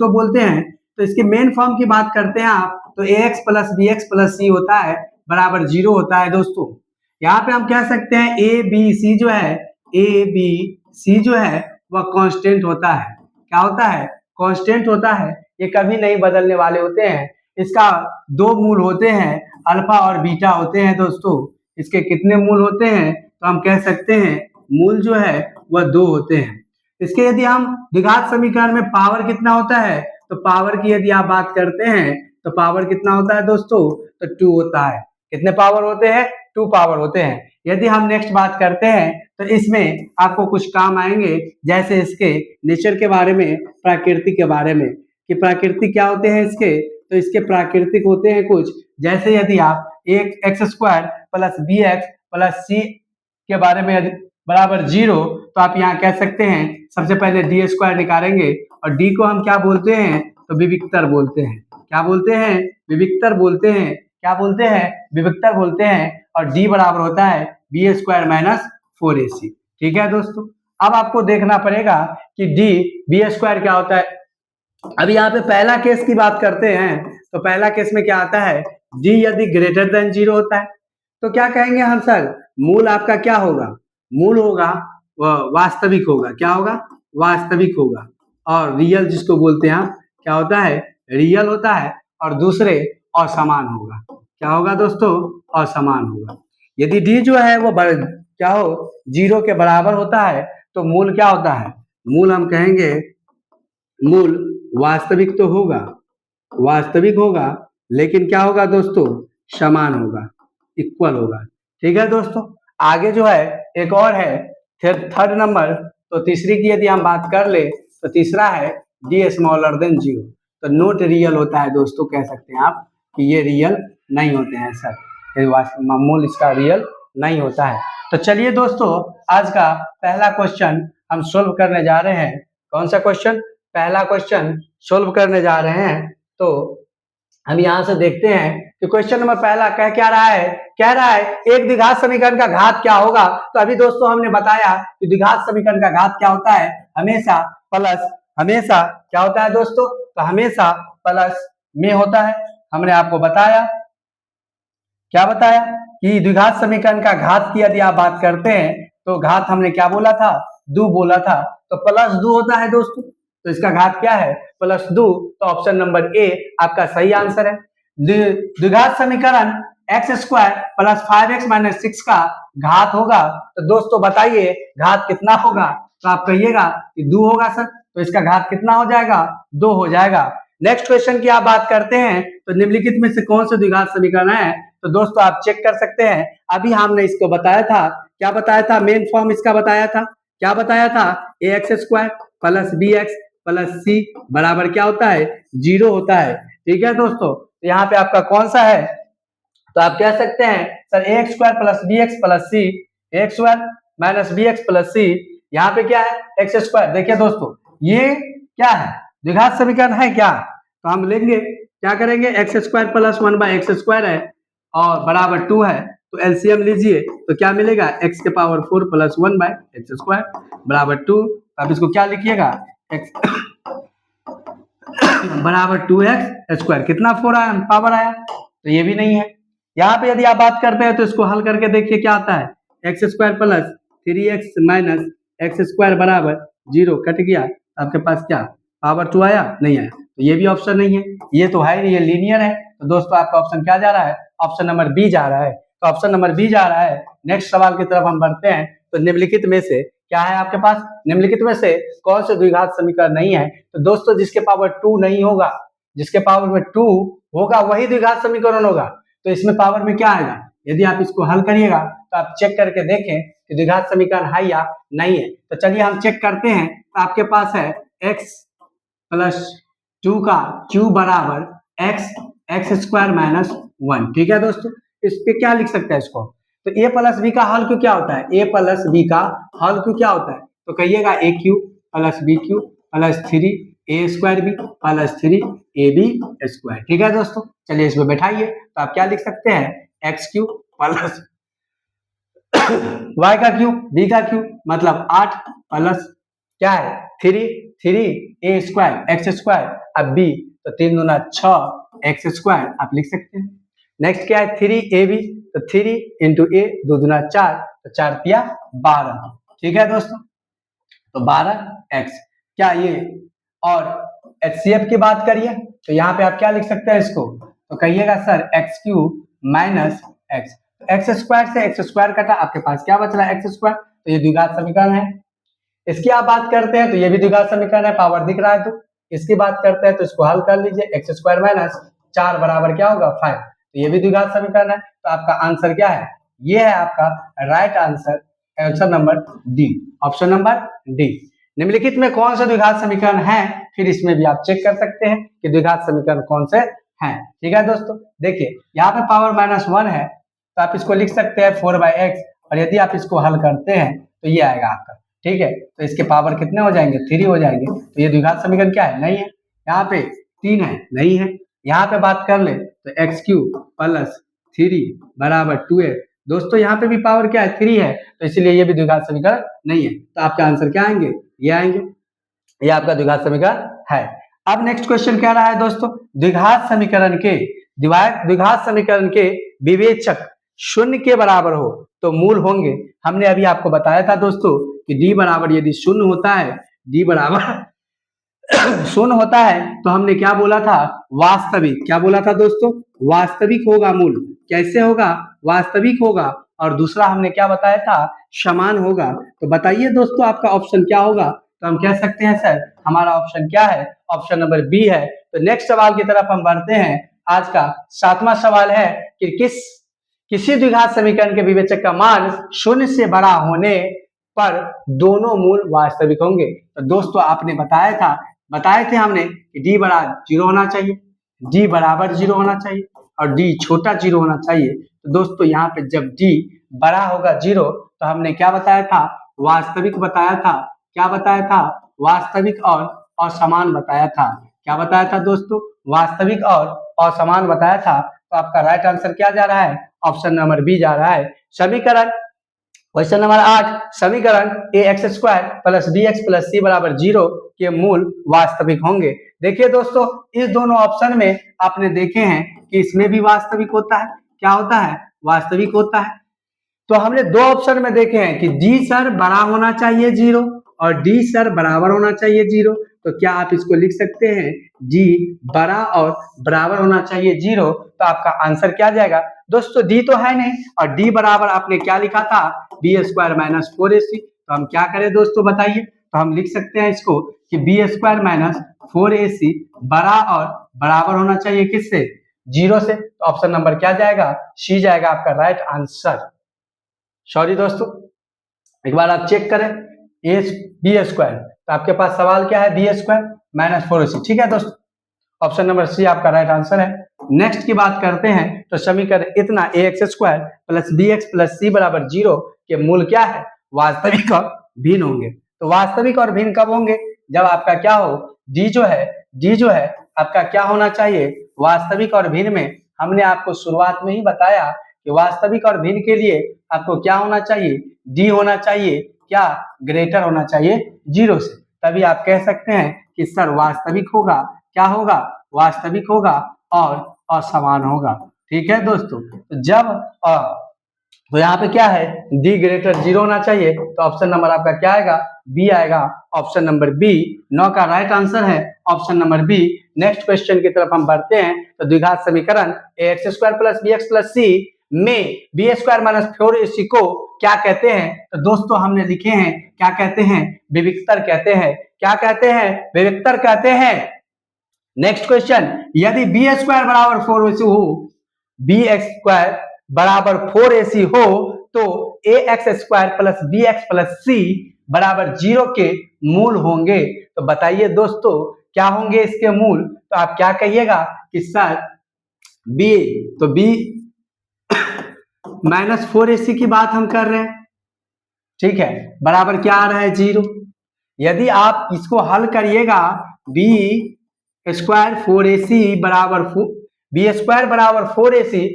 जिसको बोलते हैं, तो इसके मेन फॉर्म की बात करते हैं आप, तो ax plus b x plus c होता है बराबर 0 होता है दोस्तों। यहाँ पे हम कह सकते हैं ए बी सी जो है, ए बी सी जो है वह कांस्टेंट होता है। क्या होता है? कांस्टेंट होता है। ये कभी नहीं बदलने वाले होते हैं। इसका दो मूल होते हैं, अल्फा और बीटा होते हैं दोस्तों। इसके कितने मूल होते हैं? तो हम कह सकते हैं मूल जो है वह 2 होते हैं। इसके यदि हम द्विघात समीकरण में पावर कितना होता है, तो पावर की यदि आप बात करते हैं तो पावर कितना होता है दोस्तों? तो 2 होता है। कितने पावर होते हैं? 2 पावर होते हैं। यदि हम नेक्स्ट बात करते हैं तो इसमें आपको कुछ काम आएंगे, जैसे इसके नेचर के बारे में, प्रकृति के बारे में, कि प्रकृति क्या होते हैं इसके, तो इसके प्राकृतिक होते हैं कुछ, जैसे यदि आप एक x square plus b x plus c के बारे में बराबर 0, तो आप यहाँ कह सकते हैं सबसे पहले डी स्क्वायर निकालेंगे, और डी को हम क्या बोलते हैं? तो विविक्तर बोलते हैं। क्या बोलते हैं? विविक्तर बोलते हैं। क्या बोलते हैं? विविक्तर बोलते हैं। और डी बराबर होता है बी स्क्वायर माइनस 4ac। ठीक है दोस्तों, अब आपको देखना पड़ेगा कि डी बी स्क्वायर क्या होता है। अभी यहाँ पे पहला केस की बात करते हैं, तो पहला केस में क्या आता है? डी यदि ग्रेटर देन 0 होता है, तो क्या कहेंगे हम सर? मूल आपका क्या होगा? मूल होगा वास्तविक होगा। क्या होगा? वास्तविक होगा। और रियल जिसको बोलते हैं आप, क्या होता है? रियल होता है। और दूसरे असमान होगा। क्या होगा दोस्तों? असमान होगा। यदि डी जो है वो क्या हो 0 के बराबर होता है, तो मूल क्या होता है? मूल हम कहेंगे मूल वास्तविक तो होगा, वास्तविक होगा, लेकिन क्या होगा दोस्तों? समान होगा, इक्वल होगा। ठीक है दोस्तों, आगे जो है एक और है थर्ड नंबर। तो तीसरी की यदि हम बात कर ले, तो तीसरा है डी स्मॉलर देन 0। तो नोट रियल होता है दोस्तों, कह सकते हैं आप कि ये रियल नहीं होते हैं सर, मूल इसका रियल नहीं होता है। तो चलिए दोस्तों, आज का पहला क्वेश्चन हम सोल्व करने जा रहे हैं। कौन सा क्वेश्चन? पहला क्वेश्चन सोल्व करने जा रहे हैं। तो हम यहाँ से देखते हैं कि क्वेश्चन नंबर पहला कह क्या रहा है? कह रहा है एक द्विघात समीकरण का घात क्या होगा। तो अभी दोस्तों हमने बताया कि द्विघात समीकरण का घात क्या होता है? हमेशा प्लस, हमेशा क्या होता है दोस्तों? तो हमेशा प्लस में होता है। हमने आपको बताया, क्या बताया कि द्विघात समीकरण का घात की यदि आप बात करते हैं, तो घात हमने क्या बोला था? 2 बोला था। तो प्लस 2 होता है दोस्तों। तो इसका घात क्या है? प्लस 2। तो ऑप्शन नंबर ए आपका सही आंसर है। द्विघात समीकरण x square plus 5x minus 6 का घात होगा। तो दोस्तों बताइए घात कितना होगा? तो आप कहिएगा कि 2 होगा सर। तो इसका घात कितना हो जाएगा? 2 हो जाएगा। नेक्स्ट क्वेश्चन की आप बात करते हैं, तो निम्नलिखित में से कौन सा द्विघात समीकरण है? तो दोस्तों आप चेक कर सकते हैं, अभी हमने इसको बताया था। क्या बताया था? मेन फॉर्म इसका बताया था। क्या बताया था? A x square plus b x plus c बराबर क्या होता है? 0 होता है। ठीक है दोस्तों, तो यहाँ पे आपका कौन सा है? तो आप कह सकते हैं sir a x square plus b x plus c, a x square minus b x plus c. यहाँ पे क्या है? X square. देखिए दोस्तों, ये क्या है? द्विघात समीकरण है क्या? तो हम लेंगे, क्या करेंगे? X square plus 1 by x square है और बराबर 2 है। तो एलसीएम लीजिए, तो क्या मिलेगा? एक्स के power 4 plus 1 by x square बराबर 2। अब इसको क्या लिखिएगा? एक्स बराबर 2x स्क्वायर। कितना 4 आया? पावर आया। तो ये भी नहीं है। यहाँ पे यदि आप बात करते हैं तो इसको हल करके देखिए क्या आता है? X square plus 3x minus x square बराबर 0 कट गया। आपके पास क्या पावर 2 आया? नहीं आया। तो ये भी ऑप्शन नहीं है, ये तो है नहीं, ये लीनियर है। तो दोस्तों आपका ऑप्शन क्या जा रहा है? ऑप्शन नंबर बी जा रहा है। तो ऑप्शन नंबर बी जा रहा है। नेक्स्ट सवाल की तरफ हम बढ़ते हैं। तो निम्नलिखित में से क्या है आपके पास? निम्नलिखित में से कौन से द्विघात समीकरण नहीं है? तो दोस्तों जिसके पावर 2 नहीं होगा, जिसके पावर में 2 होगा वही द्विघात समीकरण होगा। तो इसमें पावर में क्या आएगा? यदि आप इसको हल करिएगा तो आप चेक करके देखें कि द्विघात समीकरण है या नहीं है। तो चलिए हम चेक करते हैं। तो आपके पास है x प्लस 2 का क्यूब बराबर एक्स स्क्वायर माइनस 1। ठीक है दोस्तों, इस पे क्या लिख सकते हैं इसको? तो ए प्लस बी का हल क्यों क्या होता है? ए प्लस बी का हल क्यों क्या होता है? तो कहिएगा a cube plus b cube plus 3 a square b plus 3 a b square. ठीक है दोस्तों, चलिए इसमें बैठाइए। तो आप क्या लिख सकते हैं? एक्स क्यू प्लस वाई का क्यू बी का क्यू मतलब 8 प्लस क्या है? 3 ए स्क्वायर एक्स स्क्वायर अब b, तो 3 दूना 6 एक्स स्क्वायर आप लिख सकते हैं। नेक्स्ट क्या है 3ab, तो 3 इंटू ए, 2 दूना 4, तो 4 तिया 12। ठीक है दोस्तों, तो 12x क्या ये, और HCF की बात करिए तो यहाँ पे आप क्या लिख सकते हैं इसको, तो कहिएगा sir x cube minus x, x square से एक्स स्क्वायर कटा, आपके पास क्या बच रहा है एक्स स्क्वायर, तो ये द्विघात समीकरण है। इसकी आप बात करते हैं तो ये भी द्विघात समीकरण है, पावर दिख रहा है, तो इसकी बात करते हैं तो इसको हल कर लीजिए, एक्स स्क्वायर माइनस 4 बराबर क्या होगा 5, तो ये भी द्विघात समीकरण है। तो आपका आंसर क्या है, ये है आपका right answer, option number D, option number D. निम्नलिखित में कौन सा द्विघात समीकरण है, फिर इसमें भी आप चेक कर सकते हैं कि द्विघात समीकरण कौन से हैं। ठीक है दोस्तों, देखिए यहाँ पे पावर -1 है, तो आप इसको लिख सकते हैं 4/x, और यदि आप इसको हल करते हैं तो ये आएगा आपका। ठीक है, तो इसके पावर कितने हो जाएंगे 3 हो जाएंगे, तो ये द्विघात समीकरण क्या है, नहीं है। यहाँ पे 3 है, नहीं है। यहाँ पे बात कर ले तो x³ + 3 बराबर 2a, दोस्तों यहाँ पे भी पावर क्या है 3 है, तो इसलिए ये भी द्विघात समीकरण नहीं है। तो आपका आंसर क्या आएंगे, ये आएंगे, ये आपका द्विघात समीकरण है। अब नेक्स्ट क्वेश्चन क्या रहा है दोस्तों, द्विघात समीकरण के विवेचक शून्य के बराबर हो तो मूल होंगे। हमने अभी आपको बताया था दोस्तों कि d बराबर यदि शून्य होता है, d बराबर शून्य होता है तो हमने क्या बोला था, वास्तविक, क्या बोला था दोस्तों, वास्तविक होगा मूल। कैसे होगा, वास्तविक होगा। और दूसरा हमने क्या बताया था, समान होगा। तो बताइए दोस्तों आपका ऑप्शन क्या होगा, तो हम कह सकते हैं सर हमारा ऑप्शन क्या है, ऑप्शन नंबर बी है। तो नेक्स्ट सवाल की तरफ हम बढ़ते हैं। आज का 7वां सवाल है कि किसी द्विघात समीकरण के विवेचक का मान शून्य से बड़ा होने पर दोनों मूल वास्तविक होंगे। तो दोस्तों आपने बताए थे हमने कि d बराबर 0 होना चाहिए, d बराबर 0 होना चाहिए और d छोटा 0 होना चाहिए। तो दोस्तों यहाँ पे जब d बड़ा होगा 0 तो हमने क्या बताया था, वास्तविक बताया था। क्या बताया था, वास्तविक और असमान बताया था। क्या बताया था दोस्तों, वास्तविक और असमान बताया था। तो आपका राइट आंसर क्या जा रहा है, ऑप्शन नंबर बी जा रहा है। समीकरण क्वेश्चन नंबर 8, समीकरण ax² + bx + c बराबर 0 के मूल वास्तविक होंगे। देखिए दोस्तों इस दोनों ऑप्शन में आपने देखे हैं कि इसमें भी वास्तविक होता है। क्या होता है, वास्तविक होता है। तो हमने दो ऑप्शन में देखे हैं कि d सर बड़ा होना चाहिए 0 और d सर बराबर होना चाहिए 0। तो क्या आप इसको लिख सकते हैं, d बड़ा और बराबर होना चाहिए 0। तो आपका आंसर क्या जाएगा दोस्तों, d तो है नहीं और d बराबर आपने क्या लिखा था, b² - 4ac। तो हम क्या करें दोस्तों बताइए, तो हम लिख सकते हैं इसको कि b² - 4ac बड़ा और बराबर होना चाहिए किससे, 0 से। तो ऑप्शन नंबर क्या जाएगा, सी जाएगा आपका राइट आंसर। सॉरी दोस्तों, एक बार आप चेक करें b², तो आपके पास सवाल क्या है, b² - 4ac। ठीक है दोस्तों, ऑप्शन नंबर सी आपका राइट आंसर है। नेक्स्ट की बात करते हैं तो समीकरण इतना ax² + bx + c बराबर 0 के मूल क्या है, वास्तविक और भिन्न होंगे। तो वास्तविक और भिन्न कब होंगे, जब आपका क्या हो, d जो है आपका क्या होना चाहिए, वास्तविक और भिन्न में हमने आपको शुरुआत में ही बताया कि वास्तविक और भिन्न के लिए आपको क्या होना चाहिए, d होना चाहिए, क्या ग्रेटर होना चाहिए 0 से। तभी आप कह सकते हैं कि सर वास्तविक होगा, क्या होगा, वास्तविक होगा और असमान होगा। ठीक है दोस्तों, तो जब तो यहाँ पे क्या है, d ग्रेटर 0 होना चाहिए। तो ऑप्शन नंबर आपका क्या आएगा, बी आएगा, ऑप्शन नंबर बी 9 का राइट आंसर है, option number B. Next question की तरफ हम बढ़ते हैं। तो द्विघात समीकरण ax² + bx + c में b² - 4ac को क्या कहते हैं। तो दोस्तों हमने लिखे हैं, क्या कहते हैं, विविक्तर कहते हैं। क्या कहते हैं, विविक्तर कहते हैं। नेक्स्ट क्वेश्चन, यदि b² बराबर 4ac हो, b² बराबर 4ac हो तो ax² + bx + c बराबर 0 के मूल होंगे। तो बताइए दोस्तों क्या होंगे इसके मूल। तो आप क्या कहिएगा कि सर b, तो b - 4ac की बात हम कर रहे हैं। ठीक है, बराबर क्या आ रहा है 0। यदि आप इसको हल करिएगा, b² 4ac बराबर b² बराबर 4ac